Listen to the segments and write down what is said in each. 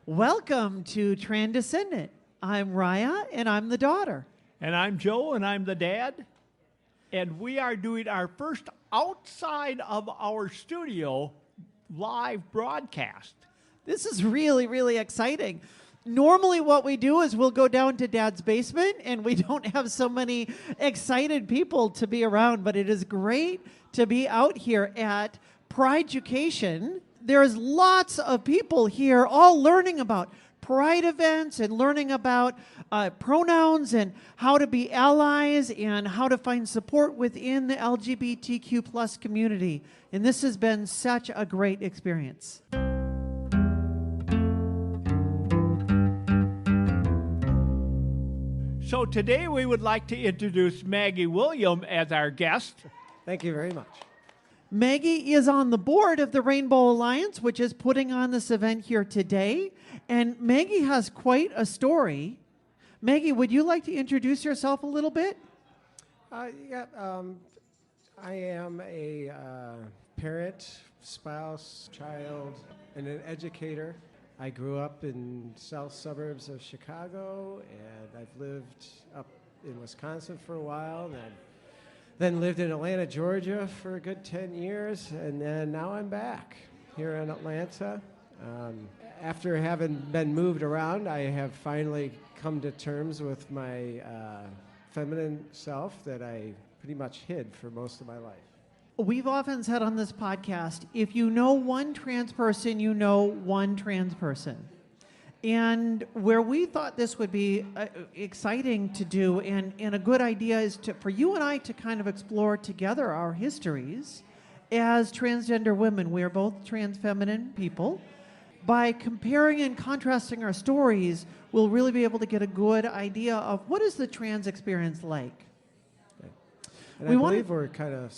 Welcome to Transcendent. I'm Raya, and I'm the daughter. And I'm Joe, and I'm the dad. And we are doing our first outside of our studio live broadcast. This is really, really exciting. Normally what we do is we'll go down to Dad's basement, and we don't have so many excited people to be around, but it is great to be out here at Pride Education. There's lots of people here all learning about Pride events and learning about pronouns and how to be allies and how to find support within the LGBTQ plus community. And this has been such a great experience. So today we would like to introduce Maggie William as our guest. Thank you very much. Maggie is on the board of the Rainbow Alliance, which is putting on this event here today. And Maggie has quite a story. Maggie, would you like to introduce yourself a little bit? I am a parent, spouse, child, and an educator. I grew up in south suburbs of Chicago, and I've lived up in Wisconsin for a while, and then lived in Atlanta, Georgia for a good 10 years, and then now I'm back here in Atlanta. After having been moved around, I have finally come to terms with my feminine self that I pretty much hid for most of my life. We've often said on this podcast, if you know one trans person, you know one trans person. And where we thought this would be exciting to do and a good idea is for you and I to kind of explore together our histories as transgender women. We are both trans feminine people. By comparing and contrasting our stories, we'll really be able to get a good idea of what is the trans experience like. Okay. And I believe we're kind of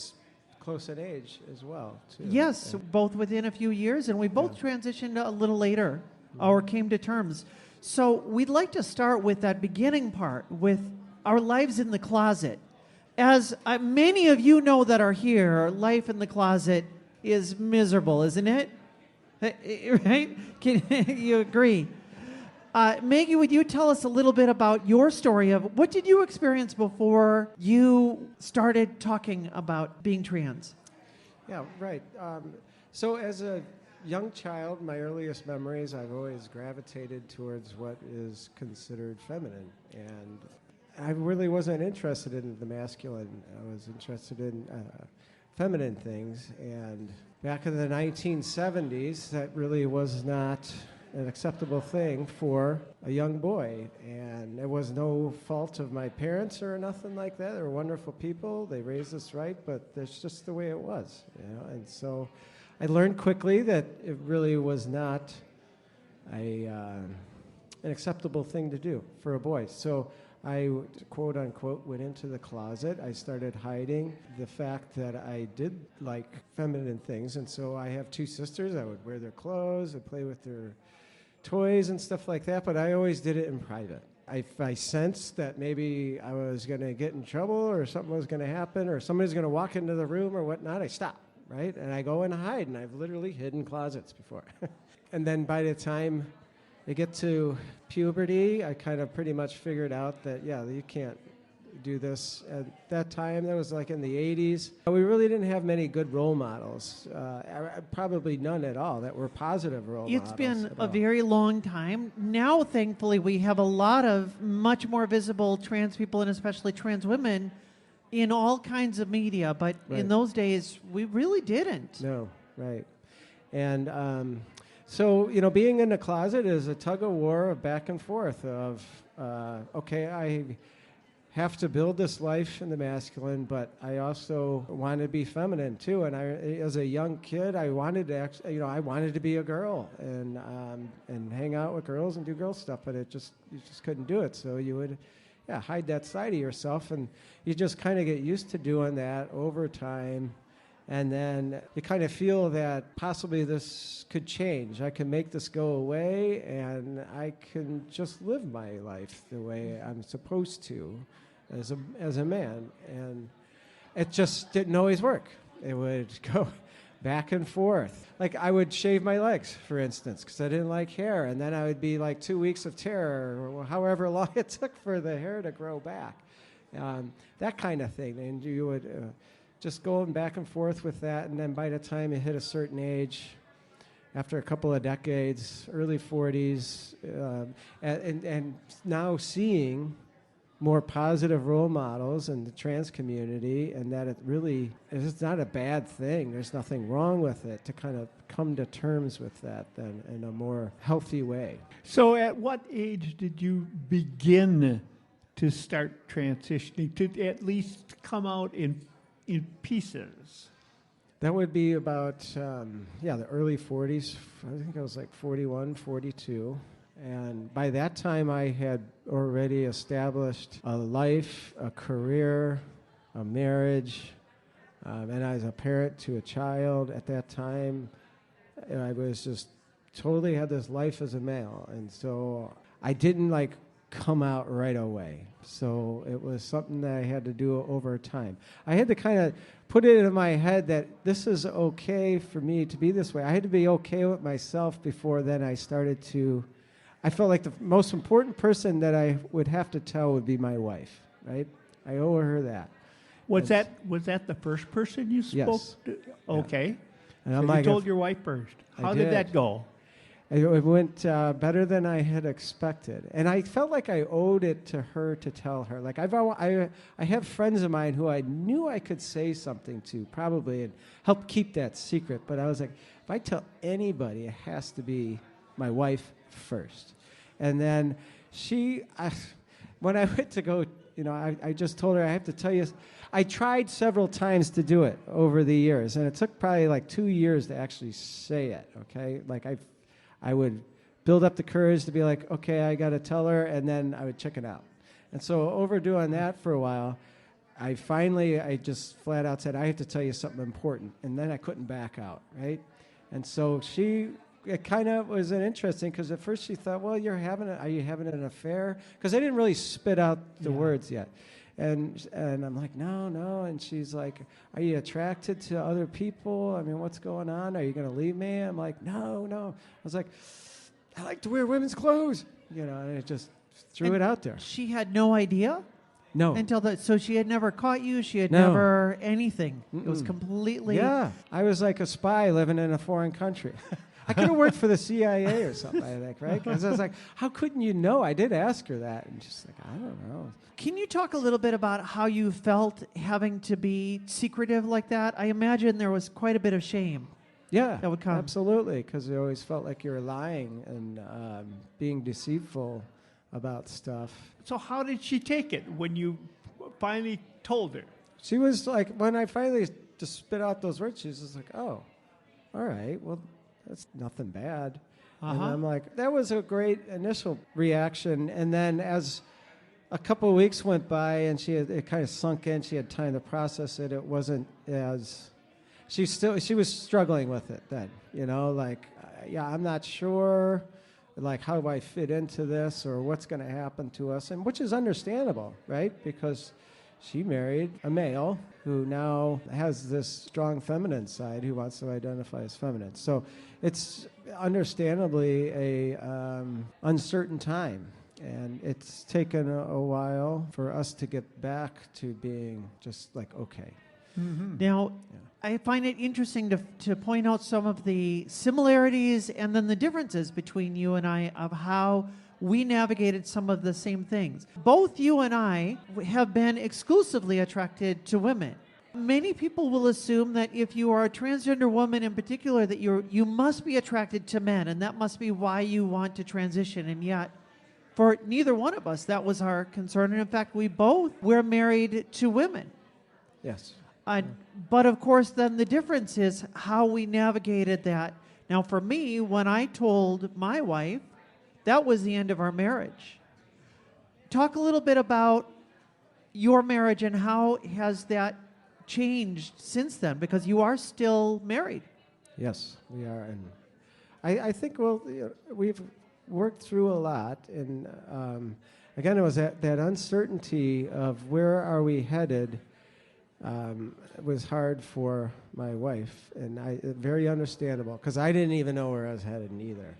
close in age as well, too. Yes, both within a few years, and we both transitioned a little later or came to terms. So we'd like to start with that beginning part, with our lives in the closet. As many of you know that are here, life in the closet is miserable, isn't it? Right? Can you agree? Maggie, would you tell us a little bit about your story of what did you experience before you started talking about being trans? Yeah, right. So as a young child, my earliest memories, I've always gravitated towards what is considered feminine. And I really wasn't interested in the masculine. I was interested in feminine things. And back in the 1970s, that really was not an acceptable thing for a young boy. And it was no fault of my parents or nothing like that. They were wonderful people. They raised us right, but that's just the way it was. You know? And so I learned quickly that it really was not an acceptable thing to do for a boy. So I, quote unquote, went into the closet. I started hiding the fact that I did like feminine things. And so I have two sisters. I would wear their clothes, I'd play with their toys and stuff like that, but I always did it in private. If I sensed that maybe I was going to get in trouble or something was going to happen or somebody's going to walk into the room or whatnot, I stop, right? And I go and hide, and I've literally hidden closets before. And then by the time I get to puberty, I kind of pretty much figured out that, yeah, you can't do this. At that time, that was like in the 80s. We really didn't have many good role models, probably none at all, that were positive role models. It's been a very long time. Now, thankfully, we have a lot of much more visible trans people and especially trans women in all kinds of media, but in those days, we really didn't. No, right. And so, you know, being in the closet is a tug of war of back and forth of, okay, I have to build this life in the masculine, but I also want to be feminine too. And I, as a young kid, I wanted to actually, you know, I wanted to be a girl and hang out with girls and do girl stuff, but you just couldn't do it. So you would, hide that side of yourself, and you just kind of get used to doing that over time. And then you kind of feel that possibly this could change. I can make this go away, and I can just live my life the way I'm supposed to as a man. And it just didn't always work. It would go back and forth. Like I would shave my legs, for instance, because I didn't like hair, and then I would be like 2 weeks of terror, or however long it took for the hair to grow back. That kind of thing. And you would just going back and forth with that, and then by the time you hit a certain age, after a couple of decades, early 40s, and now seeing more positive role models in the trans community, and that it's not a bad thing. There's nothing wrong with it, to kind of come to terms with that then in a more healthy way. So at what age did you begin to start transitioning, to at least come out in pieces? That would be about, the early 40s. I think I was like 41, 42. And by that time, I had already established a life, a career, a marriage, and I was a parent to a child at that time. And I was just totally had this life as a male. And so I didn't come out right away. So it was something that I had to do over time. I had to kind of put it in my head that this is okay for me to be this way. I had to be okay with myself before then I felt like the most important person that I would have to tell would be my wife, right? I owe her that. Was that the first person you spoke Yes. to? Okay. And So I'm you like, told your wife first. How did that go? It went better than I had expected, and I felt like I owed it to her to tell her. Like I have friends of mine who I knew I could say something to probably and help keep that secret, but I was like, if I tell anybody, it has to be my wife first. And then when I went to go, I just told her, I have to tell you, I tried several times to do it over the years, and it took probably like 2 years to actually say it, okay? Like I would build up the courage to be like, okay, I got to tell her, and then I would chicken out. And so over doing that for a while, I just flat out said, I have to tell you something important, and then I couldn't back out, right? And so it kind of was interesting, because at first she thought, well, are you having an affair? Because I didn't really spit out the words yet. And I'm like, no. And she's like, are you attracted to other people? I mean, what's going on? Are you going to leave me? I'm like, no. I was like, I like to wear women's clothes. And it just threw it out there. She had no idea? No. So she had never caught you? She had No. never anything? Mm-mm. It was completely... Yeah. I was like a spy living in a foreign country. I could have worked for the CIA or something, I think, right? Because I was like, how couldn't you know? I did ask her that. And she's like, I don't know. Can you talk a little bit about how you felt having to be secretive like that? I imagine there was quite a bit of shame. Yeah, that would come. Absolutely, because you always felt like you were lying and being deceitful about stuff. So how did she take it when you finally told her? She was like, when I finally just spit out those words, she was just like, oh, all right, well, that's nothing bad. And I'm like, that was a great initial reaction. And then as a couple of weeks went by and it kind of sunk in, she had time to process it. It wasn't as... She was struggling with it then, I'm not sure, how do I fit into this or what's going to happen to us, and which is understandable, right? Because she married a male who now has this strong feminine side who wants to identify as feminine. So it's understandably a uncertain time, and it's taken a while for us to get back to being just like, okay. Mm-hmm. Now, I find it interesting to point out some of the similarities and then the differences between you and I of how we navigated some of the same things. Both you and I have been exclusively attracted to women. Many people will assume that if you are a transgender woman in particular, that you must be attracted to men, and that must be why you want to transition. And yet, for neither one of us, that was our concern. And in fact, we're married to women. Yes. But of course, then the difference is how we navigated that. Now, for me, when I told my wife, that was the end of our marriage. Talk a little bit about your marriage and how has that changed since then, because you are still married. Yes, we are. And I think, we've worked through a lot. And again, it was that uncertainty of where are we headed. It was hard for my wife, and very understandable, because I didn't even know where I was headed either.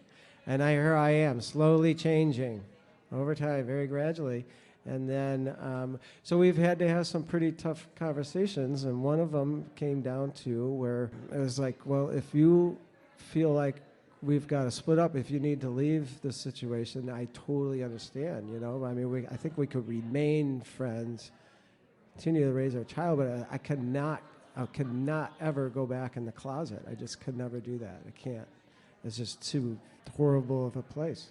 And here I am, slowly changing over time, very gradually. And then, so we've had to have some pretty tough conversations, and one of them came down to where it was like, well, if you feel like we've got to split up, if you need to leave the situation, I totally understand, you know. I mean, I think we could remain friends, continue to raise our child, but I cannot ever go back in the closet. I just could never do that. I can't. It's just too horrible of a place.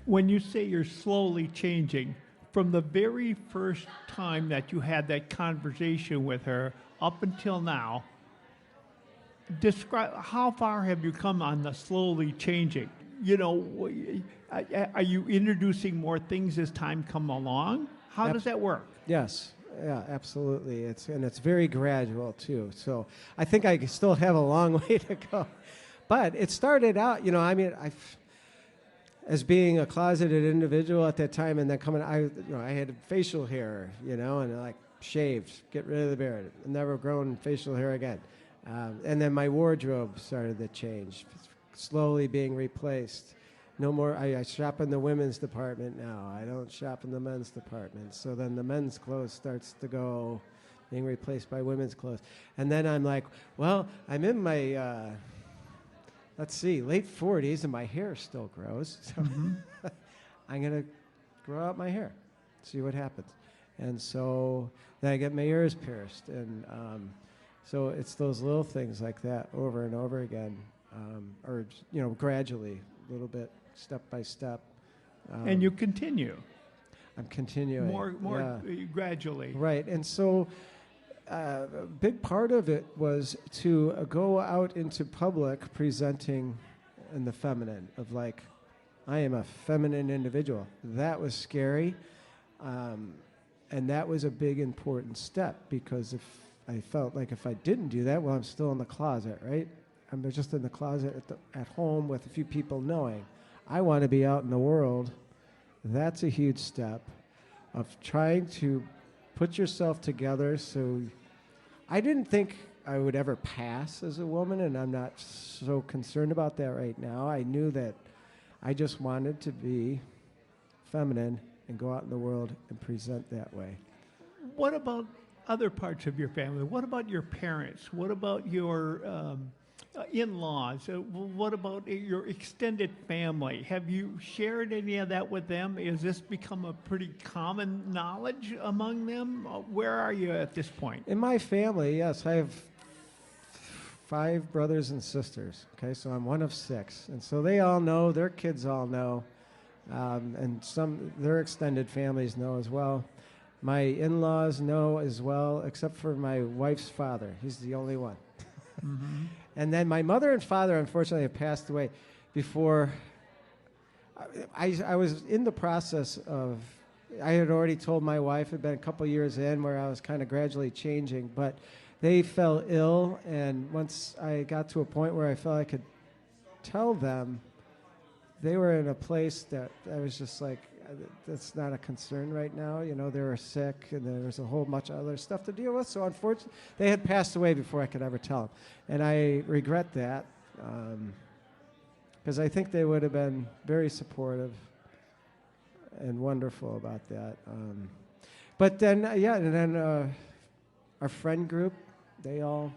When you say you're slowly changing, from the very first time that you had that conversation with her up until now, describe how far have you come on the slowly changing? You know, are you introducing more things as time come along? How does that work? Yes. Yeah, absolutely. It's very gradual too. So I think I still have a long way to go. But it started out, you know, I mean, as being a closeted individual at that time, and then I had facial hair, you know, and like shaved, get rid of the beard, never grown facial hair again. And then my wardrobe started to change, slowly being replaced. No more, I shop in the women's department now. I don't shop in the men's department. So then the men's clothes starts to go, being replaced by women's clothes. And then I'm like, well, I'm in my, late 40s, and my hair still grows. So I'm going to grow out my hair, see what happens. And so then I get my ears pierced. And so it's those little things like that over and over again, or, you know, gradually, a little bit, step by step. And you continue. I'm continuing. More gradually. Right. And so a big part of it was to go out into public presenting in the feminine, of like, I am a feminine individual. That was scary. And that was a big, important step, because if I felt like if I didn't do that, well, I'm still in the closet, right? I'm just in the closet at home with a few people knowing. I want to be out in the world. That's a huge step of trying to put yourself together. So I didn't think I would ever pass as a woman, and I'm not so concerned about that right now. I knew that I just wanted to be feminine and go out in the world and present that way. What about other parts of your family? What about your parents? What about your in-laws? What about your extended family? Have you shared any of that with them? Has this become a pretty common knowledge among them? Where are you at this point? In my family, yes, I have 5 brothers and sisters. Okay, so I'm one of 6, and so they all know. Their kids all know, and their extended families know as well. My in-laws know as well, except for my wife's father. He's the only one. Mm-hmm. And then my mother and father, unfortunately, have passed away before. I was in the process of, I had already told my wife, it had been a couple years in where I was kind of gradually changing, but they fell ill, and once I got to a point where I felt I could tell them, they were in a place that I was just like, that's not a concern right now. You know, they were sick, and there was a whole bunch of other stuff to deal with. So unfortunately, they had passed away before I could ever tell them. And I regret that, because I think they would have been very supportive and wonderful about that. But then, our friend group, they all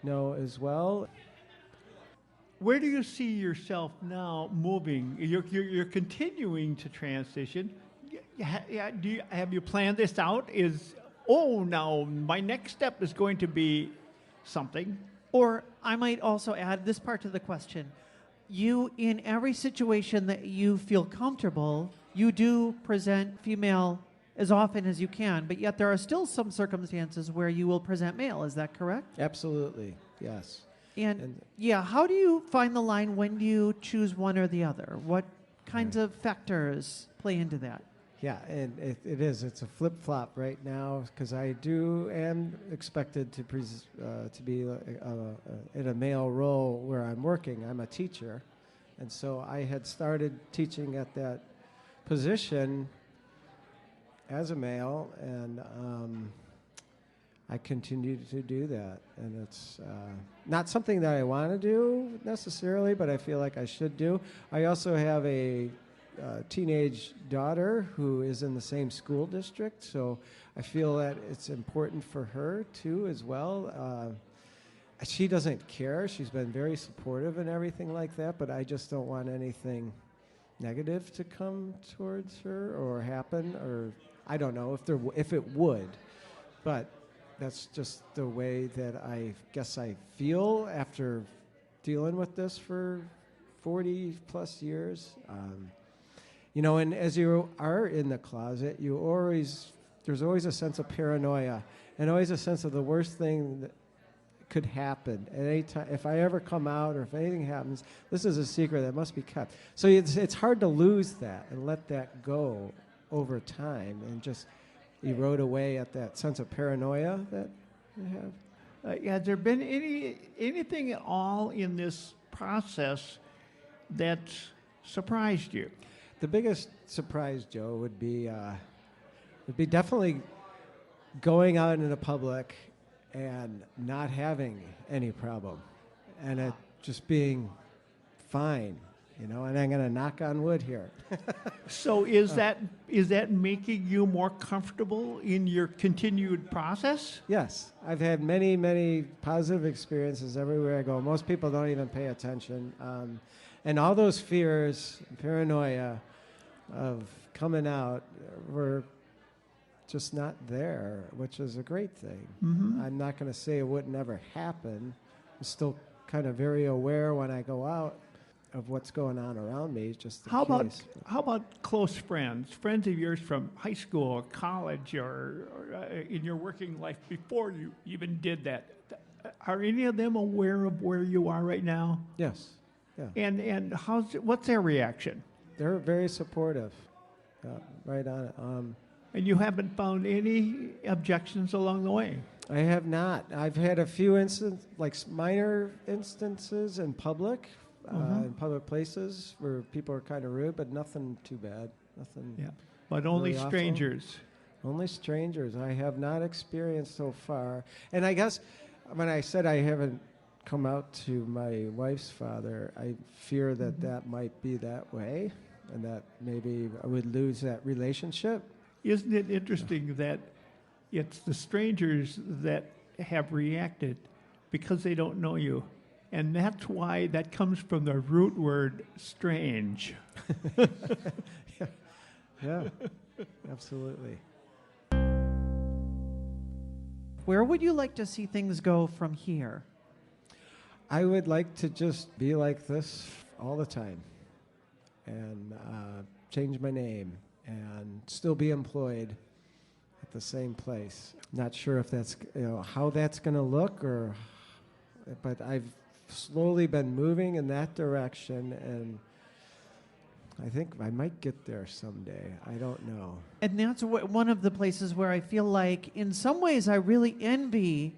know as well. Where do you see yourself now moving? You're continuing to transition. Have you planned this out? Now my next step is going to be something? Or I might also add this part to the question. You, in every situation that you feel comfortable, you do present female as often as you can, but yet there are still some circumstances where you will present male. Is that correct? Absolutely, yes. And how do you find the line? When do you choose one or the other? What kinds of factors play into that? Yeah, and it is. It's a flip-flop right now, because I am expected to be in a male role where I'm working. I'm a teacher, and so I had started teaching at that position as a male, and I continue to do that. And it's not something that I want to do necessarily, but I feel like I should do. I also have a teenage daughter who is in the same school district, so I feel that it's important for her too as well. She doesn't care. She's been very supportive and everything like that, but I just don't want anything negative to come towards her or happen, or I don't know if it would, but that's just the way that I guess I feel after dealing with this for 40 plus years. And as you are in the closet, there's always a sense of paranoia and always a sense of the worst thing that could happen at any time. If I ever come out or if anything happens, this is a secret that must be kept. So it's hard to lose that and let that go over time and just erode away at that sense of paranoia that you have. Has there been anything at all in this process that surprised you? The biggest surprise, Joe, would be definitely going out into the public and not having any problem, and it just being fine, and I'm going to knock on wood here. So is that making you more comfortable in your continued process? Yes, I've had many, many positive experiences everywhere I go. Most people don't even pay attention, and all those fears, paranoia of coming out were just not there, which is a great thing. Mm-hmm. I'm not going to say it would never happen. I'm still kind of very aware when I go out of what's going on around me. Just how about close friends of yours from high school or college or in your working life before you even did that? Are any of them aware of where you are right now? Yes. Yeah. And what's their reaction? They're very supportive. Right on it. And you haven't found any objections along the way? I have not. I've had a few minor instances in public places where people are kind of rude, but nothing too bad. Nothing. Yeah. But only really strangers. Awful. Only strangers. I have not experienced so far. And I guess when I said I haven't come out to my wife's father, I fear that that might be that way, and that maybe I would lose that relationship. Isn't it interesting that it's the strangers that have reacted because they don't know you? And that's why that comes from the root word strange. Yeah, absolutely. Where would you like to see things go from here? I would like to just be like this all the time and change my name and still be employed at the same place. Not sure if that's how that's going to look, but I've slowly been moving in that direction, and I think I might get there someday. I don't know. And that's one of the places where I feel like, in some ways, I really envy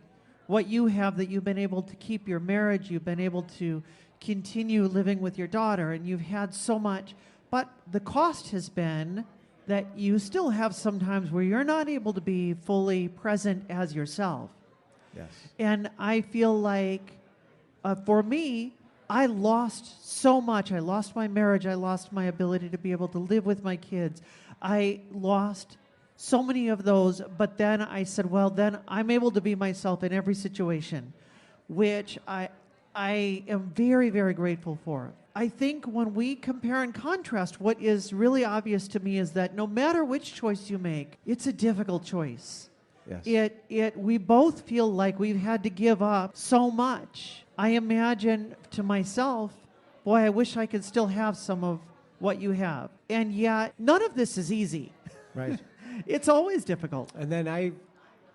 what you have, that you've been able to keep your marriage, you've been able to continue living with your daughter, and you've had so much. But the cost has been that you still have some times where you're not able to be fully present as yourself. Yes. And I feel like, for me, I lost so much. I lost my marriage. I lost my ability to be able to live with my kids. I lost so many of those. But then I said, well, then I'm able to be myself in every situation, which I am very, very grateful for. I think when we compare and contrast, what is really obvious to me is that no matter which choice you make, it's a difficult choice. Yes. We both feel like we've had to give up so much. I imagine to myself, boy, I wish I could still have some of what you have. And yet, none of this is easy. Right. It's always difficult. And then I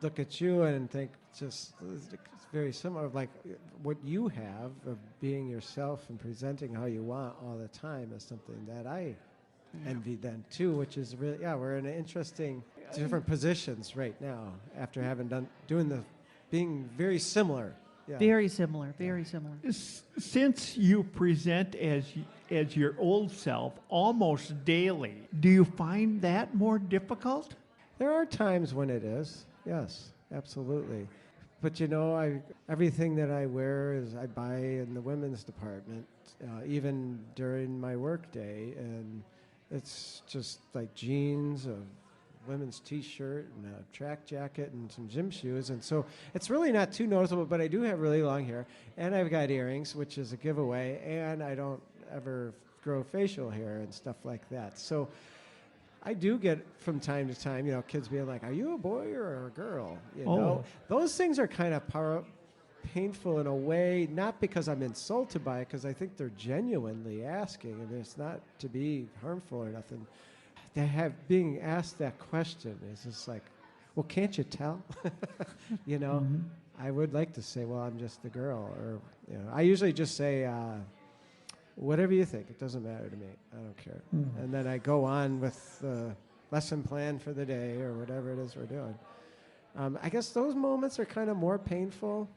look at you and think it's very similar, like what you have of being yourself and presenting how you want all the time is something that I envy then too, which is really, we're in interesting different positions right now after having being very similar. Yeah. Very similar, very similar. Since you present as your old self almost daily, do you find that more difficult? There are times when it is. Yes, absolutely. But everything that I wear I buy in the women's department, even during my work day, and it's just like jeans, a women's t-shirt, and a track jacket, and some gym shoes, and so it's really not too noticeable. But I do have really long hair, and I've got earrings, which is a giveaway, and I don't ever grow facial hair and stuff like that. So I do get from time to time, kids being like, "Are you a boy or a girl?" Those things are kind of painful in a way, not because I'm insulted by it, because I think they're genuinely asking, and it's not to be harmful or nothing. Being asked that question is just like, well, can't you tell? Mm-hmm. I would like to say, well, I'm just a girl, or I usually just say, whatever you think. It doesn't matter to me. I don't care. Mm-hmm. And then I go on with the lesson plan for the day or whatever it is we're doing. I guess those moments are kind of more painful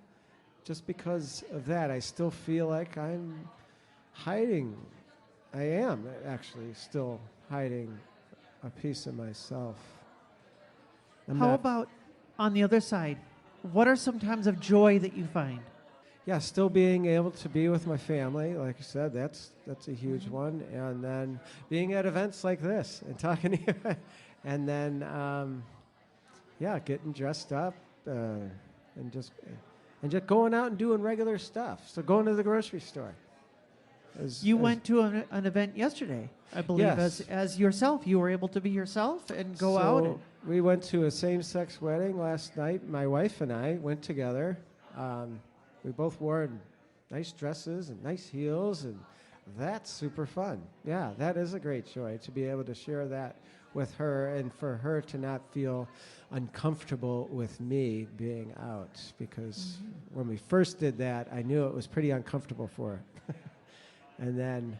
just because of that. I still feel like I'm hiding. I am actually still hiding a piece of myself. How about on the other side? What are some times of joy that you find? Yeah, still being able to be with my family, like I said, that's a huge one. And then being at events like this and talking to you. And then, getting dressed up and just going out and doing regular stuff. So going to the grocery store. You went to an event yesterday, I believe, yes. as yourself. You were able to be yourself and go out. We went to a same-sex wedding last night. My wife and I went together. We both wore nice dresses and nice heels, and that's super fun. Yeah, that is a great joy to be able to share that with her and for her to not feel uncomfortable with me being out, because when we first did that, I knew it was pretty uncomfortable for her. And then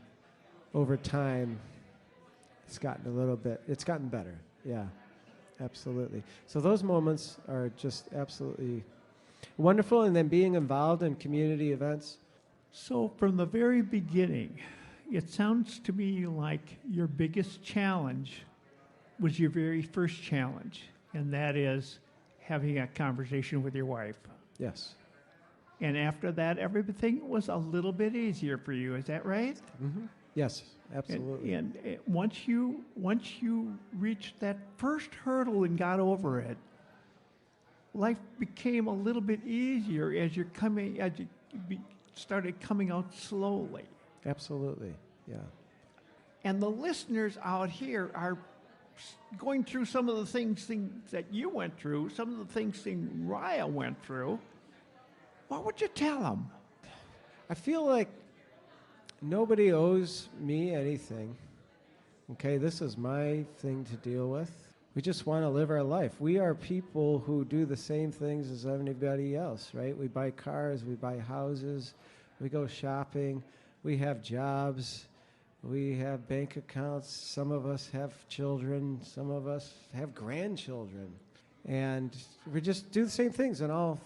over time, it's gotten better. Yeah, absolutely. So those moments are just absolutely wonderful, and then being involved in community events. So from the very beginning, it sounds to me like your biggest challenge was your very first challenge, and that is having a conversation with your wife. Yes. And after that, everything was a little bit easier for you. Is that right? Mm-hmm. Yes, absolutely. And once you reached that first hurdle and got over it, life became a little bit easier as you started coming out slowly. Absolutely, yeah. And the listeners out here are going through some of the things that you went through, some of the things that Raya went through. What would you tell them? I feel like nobody owes me anything. Okay, this is my thing to deal with. We just want to live our life. We are people who do the same things as anybody else, right? We buy cars, we buy houses, we go shopping, we have jobs, we have bank accounts. Some of us have children, some of us have grandchildren. And we just do the same things and all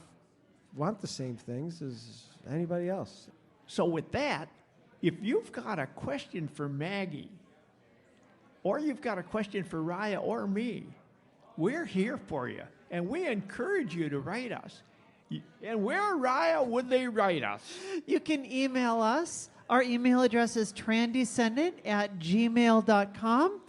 want the same things as anybody else. So with that, if you've got a question for Maggie, or you've got a question for Raya or me, we're here for you. And we encourage you to write us. And where, Raya, would they write us? You can email us. Our email address is trandescendant@gmail.com.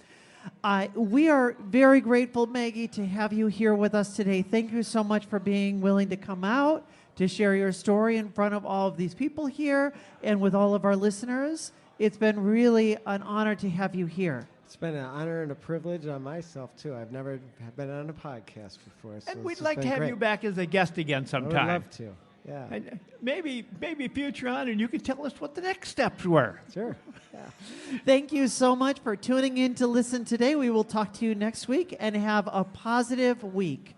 We are very grateful, Maggie, to have you here with us today. Thank you so much for being willing to come out, to share your story in front of all of these people here and with all of our listeners. It's been really an honor to have you here. It's been an honor and a privilege on myself, too. I've never been on a podcast before. So and we'd like to have you back as a guest again sometime. I would love to, yeah. And maybe future on, and you can tell us what the next steps were. Sure. Yeah. Thank you so much for tuning in to listen today. We will talk to you next week, and have a positive week.